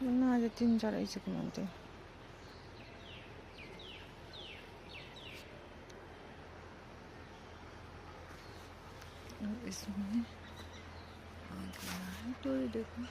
वरना आज 3-4 ऐसे घूमते। और इसमें आ गया है, तो ये देखो